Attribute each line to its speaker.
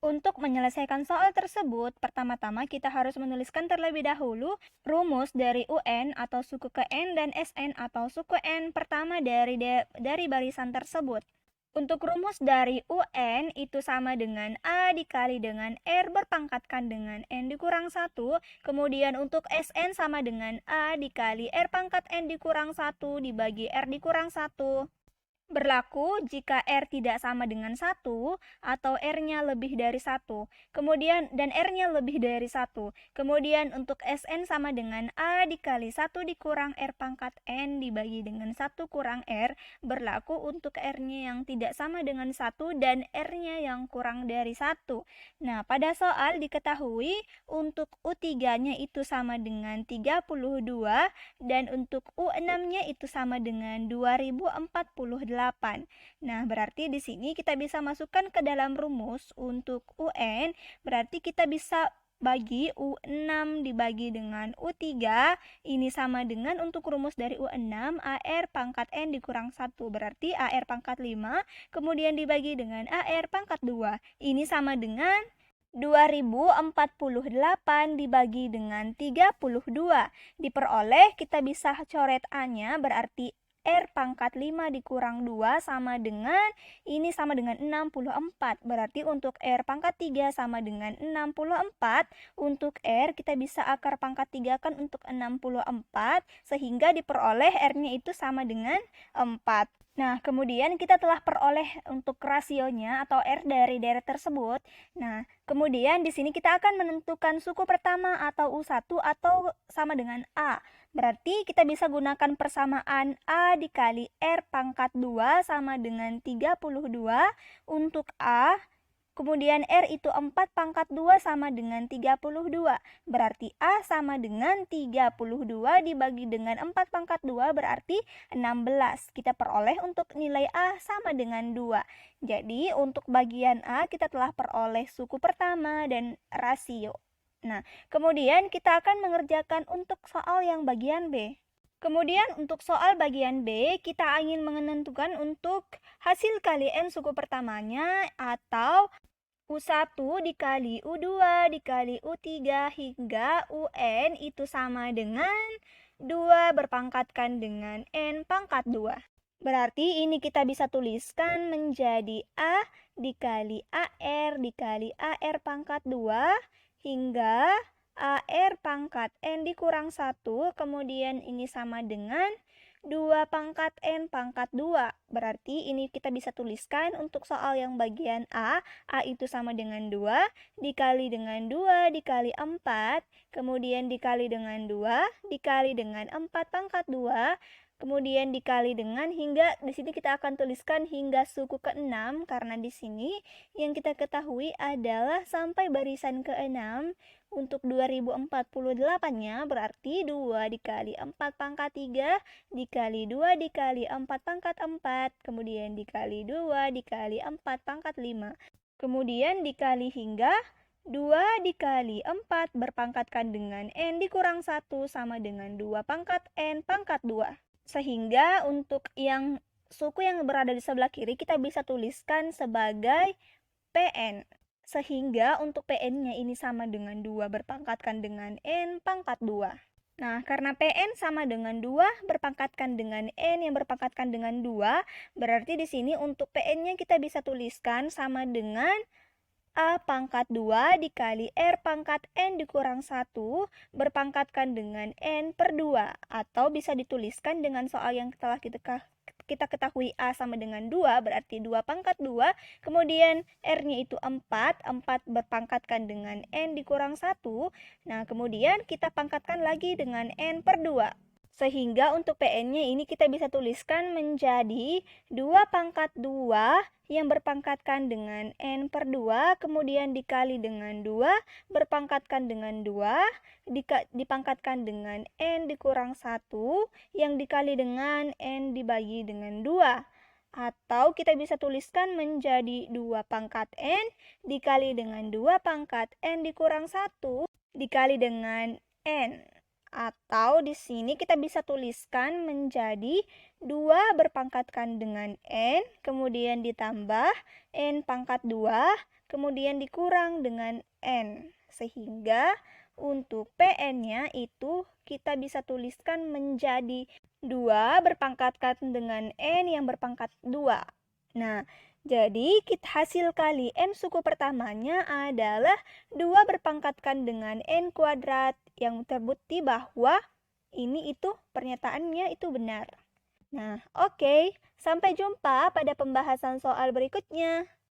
Speaker 1: Untuk menyelesaikan soal tersebut, pertama-tama kita harus menuliskan terlebih dahulu rumus dari UN atau suku ke N dan SN atau suku N pertama dari barisan tersebut. Untuk rumus dari UN itu sama dengan A dikali dengan R berpangkatkan dengan N dikurang 1. Kemudian untuk SN sama dengan A dikali R pangkat N dikurang 1 dibagi R dikurang 1. Berlaku jika R tidak sama dengan 1 atau R-nya lebih dari 1. Kemudian dan R-nya lebih dari 1. Kemudian untuk SN sama dengan A dikali 1 dikurang R pangkat N dibagi dengan 1 kurang R. Berlaku untuk R-nya yang tidak sama dengan 1 dan R-nya yang kurang dari 1. Nah, pada soal diketahui untuk U3-nya itu sama dengan 32 dan untuk U6-nya itu sama dengan 2048. Nah, berarti di sini kita bisa masukkan ke dalam rumus untuk UN, berarti kita bisa bagi U6 dibagi dengan U3, ini sama dengan untuk rumus dari U6, AR pangkat N dikurang 1, berarti AR pangkat 5, kemudian dibagi dengan AR pangkat 2, ini sama dengan 2048 dibagi dengan 32. Diperoleh, kita bisa coret A-nya, berarti R pangkat 5 dikurang 2 sama dengan, ini sama dengan 64. Berarti untuk R pangkat 3 sama dengan 64. Untuk R kita bisa akar pangkat 3 kan untuk 64. Sehingga diperoleh R-nya itu sama dengan 4. Nah, kemudian kita telah peroleh untuk rasionya atau R dari deret tersebut. Nah, kemudian di sini kita akan menentukan suku pertama atau U1 atau sama dengan A. Berarti kita bisa gunakan persamaan A dikali R pangkat 2 sama dengan 32 untuk A. Kemudian R itu 4 pangkat 2 sama dengan 32. Berarti A sama dengan 32 dibagi dengan 4 pangkat 2 berarti 16. Kita peroleh untuk nilai A sama dengan 2. Jadi untuk bagian A kita telah peroleh suku pertama dan rasio. Nah, kemudian kita akan mengerjakan untuk soal yang bagian B. Kemudian untuk soal bagian B, kita ingin menentukan untuk hasil kali N suku pertamanya atau U1 dikali U2 dikali U3 hingga UN itu sama dengan 2 berpangkatkan dengan N pangkat 2. Berarti ini kita bisa tuliskan menjadi A dikali AR dikali AR pangkat 2 hingga AR pangkat N dikurang 1, kemudian ini sama dengan 2 pangkat N pangkat 2. Berarti ini kita bisa tuliskan untuk soal yang bagian A itu sama dengan 2, dikali dengan 2, dikali 4, kemudian dikali dengan 2, dikali dengan 4 pangkat 2, kemudian dikali dengan hingga, di sini kita akan tuliskan hingga suku ke-6 karena di sini yang kita ketahui adalah sampai barisan ke-6 untuk 2048-nya berarti 2 dikali 4 pangkat 3 dikali 2 dikali 4 pangkat 4 kemudian dikali 2 dikali 4 pangkat 5 kemudian dikali hingga 2 dikali 4 berpangkatkan dengan N dikurang 1 sama dengan 2 pangkat N pangkat 2. Sehingga untuk yang suku yang berada di sebelah kiri kita bisa tuliskan sebagai PN. Sehingga untuk PN-nya ini sama dengan 2 berpangkatkan dengan N pangkat 2. Nah, karena PN sama dengan 2 berpangkatkan dengan N yang berpangkatkan dengan 2, berarti di sini untuk PN-nya kita bisa tuliskan sama dengan A pangkat 2 dikali R pangkat N dikurang 1 berpangkatkan dengan N per 2. Atau bisa dituliskan dengan soal yang telah kita ketahui A sama dengan 2, berarti 2 pangkat 2, kemudian R-nya itu 4 berpangkatkan dengan N dikurang 1. Nah, kemudian kita pangkatkan lagi dengan N per 2. Sehingga untuk PN-nya ini kita bisa tuliskan menjadi 2 pangkat 2 yang berpangkatkan dengan N per 2, kemudian dikali dengan 2, berpangkatkan dengan 2, dipangkatkan dengan N dikurang 1, yang dikali dengan N dibagi dengan 2. Atau kita bisa tuliskan menjadi 2 pangkat N dikali dengan 2 pangkat N dikurang 1, dikali dengan N. Atau di sini kita bisa tuliskan menjadi 2 berpangkatkan dengan N, kemudian ditambah N pangkat 2, kemudian dikurang dengan N. Sehingga untuk PN-nya itu kita bisa tuliskan menjadi 2 berpangkatkan dengan N yang berpangkat 2. Nah, jadi hasil kali N suku pertamanya adalah 2 berpangkatkan dengan N kuadrat, yang terbukti bahwa ini itu pernyataannya itu benar. Nah, oke. Sampai jumpa pada pembahasan soal berikutnya.